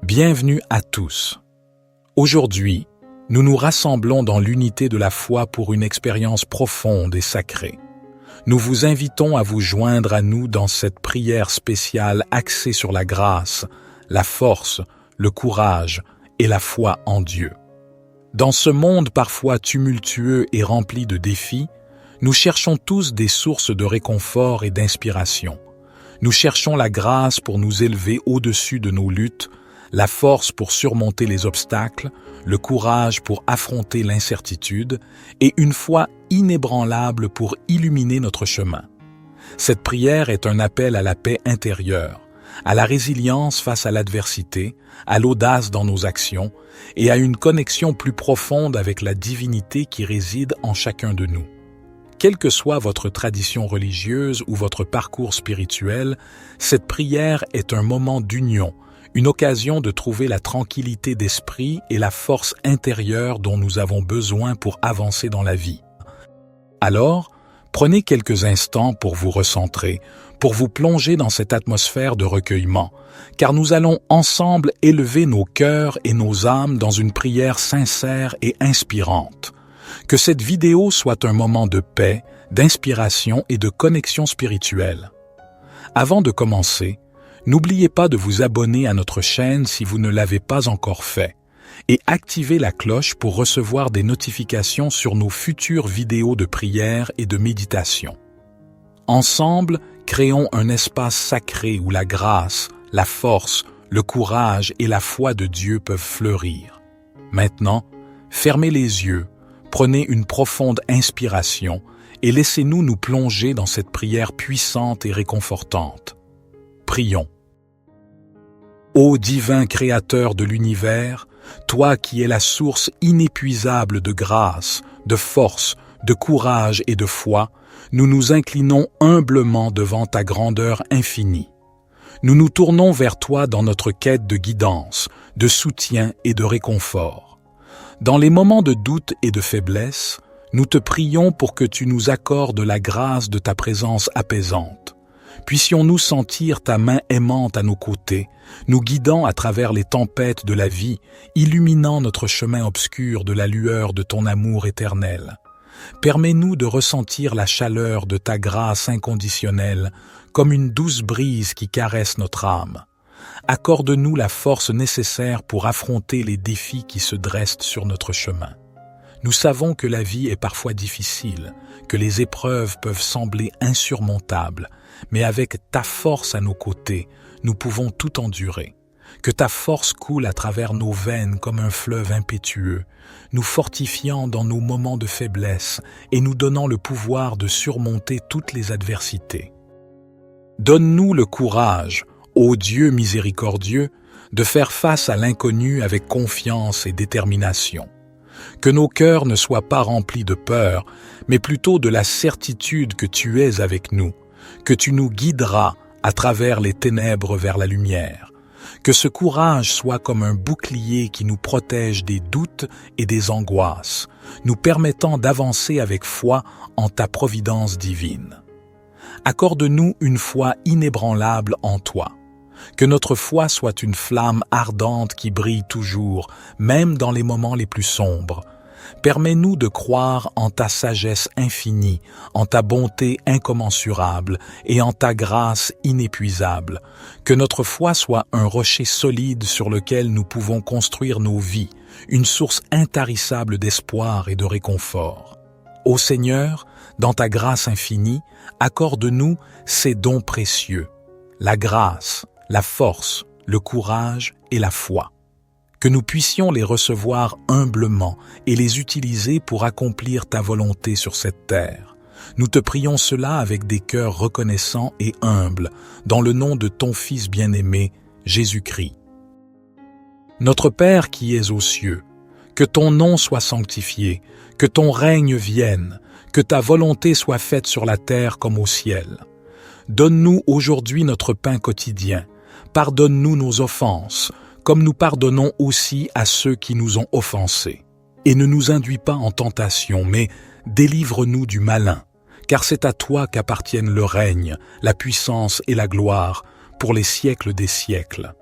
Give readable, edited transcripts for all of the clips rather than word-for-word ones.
Bienvenue à tous. Aujourd'hui, nous nous rassemblons dans l'unité de la foi pour une expérience profonde et sacrée. Nous vous invitons à vous joindre à nous dans cette prière spéciale axée sur la grâce, la force, le courage et la foi en Dieu. Dans ce monde parfois tumultueux et rempli de défis, nous cherchons tous des sources de réconfort et d'inspiration. Nous cherchons la grâce pour nous élever au-dessus de nos luttes, la force pour surmonter les obstacles, le courage pour affronter l'incertitude et une foi inébranlable pour illuminer notre chemin. Cette prière est un appel à la paix intérieure, à la résilience face à l'adversité, à l'audace dans nos actions et à une connexion plus profonde avec la divinité qui réside en chacun de nous. Quelle que soit votre tradition religieuse ou votre parcours spirituel, cette prière est un moment d'union, une occasion de trouver la tranquillité d'esprit et la force intérieure dont nous avons besoin pour avancer dans la vie. Alors, prenez quelques instants pour vous recentrer, pour vous plonger dans cette atmosphère de recueillement, car nous allons ensemble élever nos cœurs et nos âmes dans une prière sincère et inspirante. Que cette vidéo soit un moment de paix, d'inspiration et de connexion spirituelle. Avant de commencer, n'oubliez pas de vous abonner à notre chaîne si vous ne l'avez pas encore fait et activez la cloche pour recevoir des notifications sur nos futures vidéos de prière et de méditation. Ensemble, créons un espace sacré où la grâce, la force, le courage et la foi de Dieu peuvent fleurir. Maintenant, fermez les yeux, prenez une profonde inspiration et laissez-nous nous plonger dans cette prière puissante et réconfortante. Prions. Ô divin Créateur de l'univers, toi qui es la source inépuisable de grâce, de force, de courage et de foi, nous nous inclinons humblement devant ta grandeur infinie. Nous nous tournons vers toi dans notre quête de guidance, de soutien et de réconfort. Dans les moments de doute et de faiblesse, nous te prions pour que tu nous accordes la grâce de ta présence apaisante. Puissions-nous sentir ta main aimante à nos côtés, nous guidant à travers les tempêtes de la vie, illuminant notre chemin obscur de la lueur de ton amour éternel. Permets-nous de ressentir la chaleur de ta grâce inconditionnelle, comme une douce brise qui caresse notre âme. Accorde-nous la force nécessaire pour affronter les défis qui se dressent sur notre chemin. Nous savons que la vie est parfois difficile, que les épreuves peuvent sembler insurmontables, mais avec ta force à nos côtés, nous pouvons tout endurer. Que ta force coule à travers nos veines comme un fleuve impétueux, nous fortifiant dans nos moments de faiblesse et nous donnant le pouvoir de surmonter toutes les adversités. Donne-nous le courage, ô Dieu miséricordieux, de faire face à l'inconnu avec confiance et détermination. Que nos cœurs ne soient pas remplis de peur, mais plutôt de la certitude que tu es avec nous, que tu nous guideras à travers les ténèbres vers la lumière. Que ce courage soit comme un bouclier qui nous protège des doutes et des angoisses, nous permettant d'avancer avec foi en ta providence divine. Accorde-nous une foi inébranlable en toi. Que notre foi soit une flamme ardente qui brille toujours, même dans les moments les plus sombres. Permets-nous de croire en ta sagesse infinie, en ta bonté incommensurable et en ta grâce inépuisable. Que notre foi soit un rocher solide sur lequel nous pouvons construire nos vies, une source intarissable d'espoir et de réconfort. Ô Seigneur, dans ta grâce infinie, accorde-nous ces dons précieux, la grâce, la force, le courage et la foi. Que nous puissions les recevoir humblement et les utiliser pour accomplir ta volonté sur cette terre. Nous te prions cela avec des cœurs reconnaissants et humbles, dans le nom de ton Fils bien-aimé, Jésus-Christ. Notre Père qui es aux cieux, que ton nom soit sanctifié, que ton règne vienne, que ta volonté soit faite sur la terre comme au ciel. Donne-nous aujourd'hui notre pain quotidien. Pardonne-nous nos offenses, comme nous pardonnons aussi à ceux qui nous ont offensés. Et ne nous induis pas en tentation, mais délivre-nous du malin, car c'est à toi qu'appartiennent le règne, la puissance et la gloire, pour les siècles des siècles.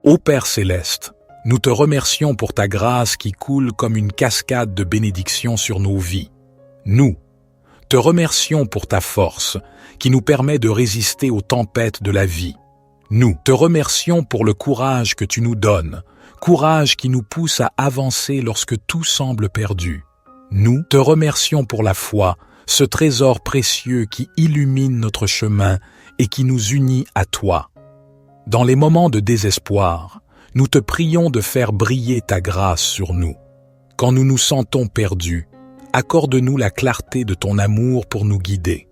Ô Père céleste, nous te remercions pour ta grâce qui coule comme une cascade de bénédictions sur nos vies. Nous te remercions pour ta force qui nous permet de résister aux tempêtes de la vie. Nous te remercions pour le courage que tu nous donnes, courage qui nous pousse à avancer lorsque tout semble perdu. Nous te remercions pour la foi, ce trésor précieux qui illumine notre chemin et qui nous unit à toi. Dans les moments de désespoir, nous te prions de faire briller ta grâce sur nous. Quand nous nous sentons perdus, accorde-nous la clarté de ton amour pour nous guider.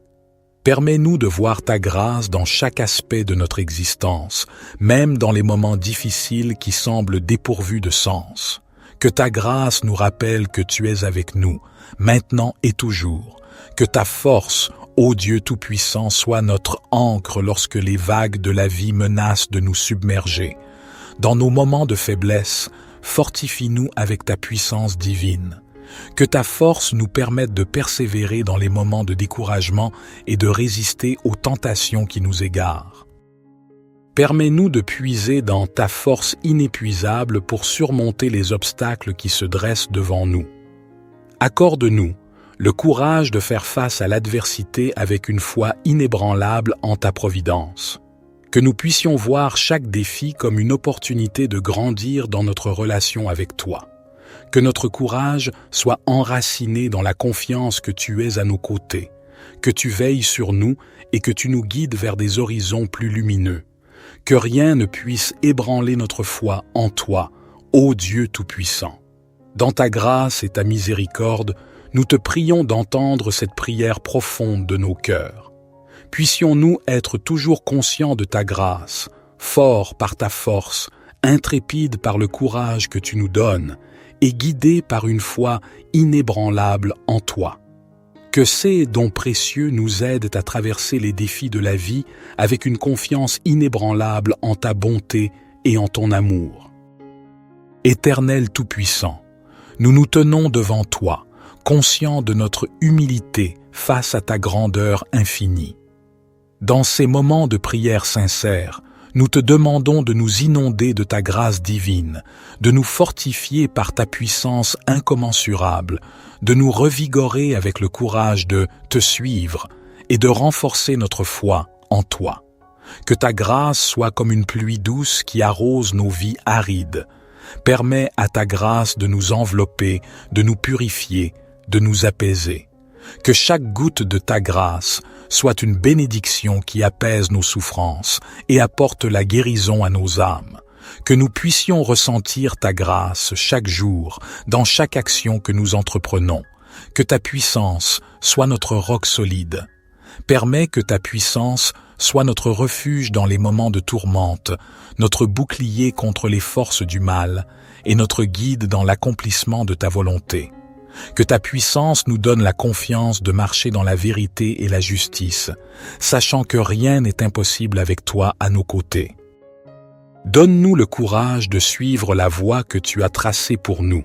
Permets-nous de voir ta grâce dans chaque aspect de notre existence, même dans les moments difficiles qui semblent dépourvus de sens. Que ta grâce nous rappelle que tu es avec nous, maintenant et toujours. Que ta force, ô Dieu Tout-Puissant, soit notre ancre lorsque les vagues de la vie menacent de nous submerger. Dans nos moments de faiblesse, fortifie-nous avec ta puissance divine. Que ta force nous permette de persévérer dans les moments de découragement et de résister aux tentations qui nous égarent. Permets-nous de puiser dans ta force inépuisable pour surmonter les obstacles qui se dressent devant nous. Accorde-nous le courage de faire face à l'adversité avec une foi inébranlable en ta providence. Que nous puissions voir chaque défi comme une opportunité de grandir dans notre relation avec toi. Que notre courage soit enraciné dans la confiance que tu es à nos côtés, que tu veilles sur nous et que tu nous guides vers des horizons plus lumineux. Que rien ne puisse ébranler notre foi en toi, ô Dieu Tout-Puissant. Dans ta grâce et ta miséricorde, nous te prions d'entendre cette prière profonde de nos cœurs. Puissions-nous être toujours conscients de ta grâce, forts par ta force, intrépides par le courage que tu nous donnes, et guidés par une foi inébranlable en toi. Que ces dons précieux nous aident à traverser les défis de la vie avec une confiance inébranlable en ta bonté et en ton amour. Éternel Tout-Puissant, nous nous tenons devant toi, conscients de notre humilité face à ta grandeur infinie. Dans ces moments de prière sincère, nous te demandons de nous inonder de ta grâce divine, de nous fortifier par ta puissance incommensurable, de nous revigorer avec le courage de te suivre et de renforcer notre foi en toi. Que ta grâce soit comme une pluie douce qui arrose nos vies arides. Permets à ta grâce de nous envelopper, de nous purifier, de nous apaiser. Que chaque goutte de ta grâce soit une bénédiction qui apaise nos souffrances et apporte la guérison à nos âmes. Que nous puissions ressentir ta grâce chaque jour, dans chaque action que nous entreprenons. Que ta puissance soit notre roc solide. Permets que ta puissance soit notre refuge dans les moments de tourmente, notre bouclier contre les forces du mal et notre guide dans l'accomplissement de ta volonté. Que ta puissance nous donne la confiance de marcher dans la vérité et la justice, sachant que rien n'est impossible avec toi à nos côtés. Donne-nous le courage de suivre la voie que tu as tracée pour nous.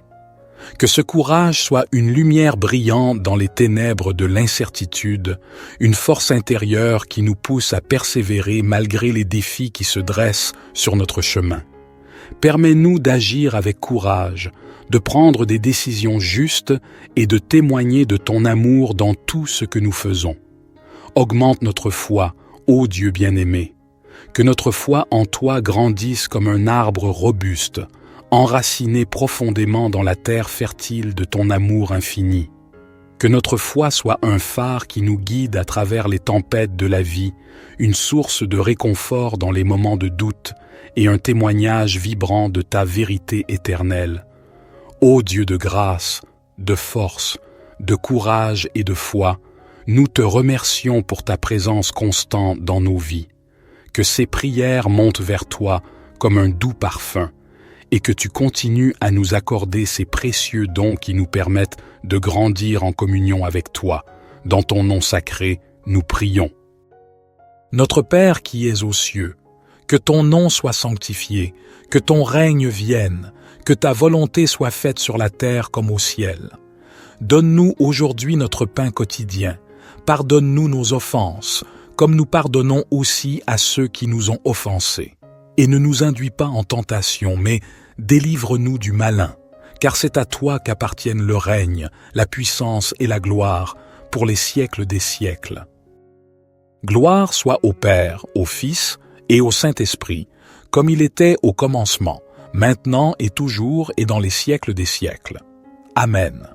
Que ce courage soit une lumière brillante dans les ténèbres de l'incertitude, une force intérieure qui nous pousse à persévérer malgré les défis qui se dressent sur notre chemin. Permets-nous d'agir avec courage, de prendre des décisions justes et de témoigner de ton amour dans tout ce que nous faisons. Augmente notre foi, ô Dieu bien-aimé. Que notre foi en toi grandisse comme un arbre robuste, enraciné profondément dans la terre fertile de ton amour infini. Que notre foi soit un phare qui nous guide à travers les tempêtes de la vie, une source de réconfort dans les moments de doute et un témoignage vibrant de ta vérité éternelle. Ô Dieu de grâce, de force, de courage et de foi, nous te remercions pour ta présence constante dans nos vies. Que ces prières montent vers toi comme un doux parfum et que tu continues à nous accorder ces précieux dons qui nous permettent de grandir en communion avec toi. Dans ton nom sacré, nous prions. Notre Père qui es aux cieux, que ton nom soit sanctifié, que ton règne vienne, que ta volonté soit faite sur la terre comme au ciel. Donne-nous aujourd'hui notre pain quotidien. Pardonne-nous nos offenses, comme nous pardonnons aussi à ceux qui nous ont offensés. Et ne nous induis pas en tentation, mais délivre-nous du malin, car c'est à toi qu'appartiennent le règne, la puissance et la gloire, pour les siècles des siècles. Gloire soit au Père, au Fils et au Saint-Esprit, comme il était au commencement, maintenant et toujours et dans les siècles des siècles. Amen.